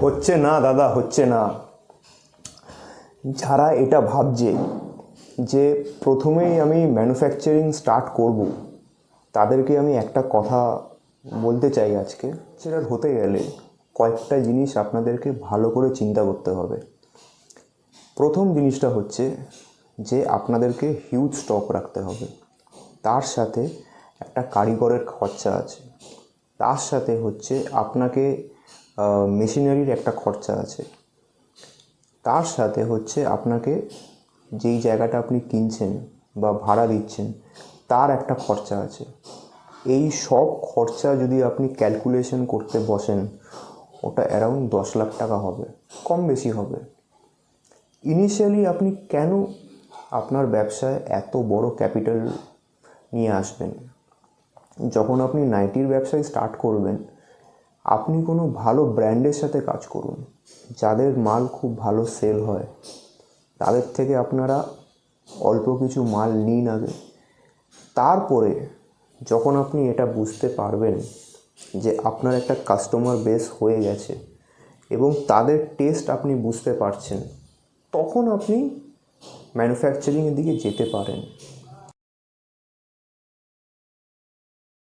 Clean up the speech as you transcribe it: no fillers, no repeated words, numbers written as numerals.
হচ্ছে না দাদা, হচ্ছে না। যারা এটা ভাবছে যে প্রথমেই আমি ম্যানুফ্যাকচারিং স্টার্ট করব, তাদেরকে আমি একটা কথা বলতে চাই আজকে। সেটা হতে গেলে কয়েকটা জিনিস আপনাদেরকে ভালো করে চিন্তা করতে হবে। প্রথম জিনিসটা হচ্ছে যে আপনাদেরকে হিউজ স্টক রাখতে হবে, তার সাথে একটা কারিগরের খরচা আছে, তার সাথে হচ্ছে আপনাকে মেশিনারির একটা খরচা আছে, তার সাথে হচ্ছে আপনাকে যেই জায়গাটা আপনি কিনছেন বা ভাড়া দিচ্ছেন তার একটা খরচা আছে। এই সব খরচা যদি আপনি ক্যালকুলেশন করতে বসেন, ওটা অ্যারাউন্ড 10 লাখ টাকা হবে, কম বেশি হবে। ইনিশিয়ালি আপনি কেন আপনার ব্যবসায় এত বড় ক্যাপিটাল নিয়ে আসবেন? যখন আপনি নাইটির ব্যবসায় স্টার্ট করবেন, আপনি কোনো ভালো ব্র্যান্ডের সাথে কাজ করুন, যাদের মাল খুব ভালো সেল হয়। তাদের থেকে আপনারা অল্প কিছু মাল নিন আগে। তারপরে যখন আপনি এটা বুঝতে পারবেন যে আপনার একটা কাস্টমার বেস হয়ে গেছে এবং তাদের টেস্ট আপনি বুঝতে পারছেন, তখন আপনি ম্যানুফ্যাকচারিংয়ের দিকে যেতে পারেন।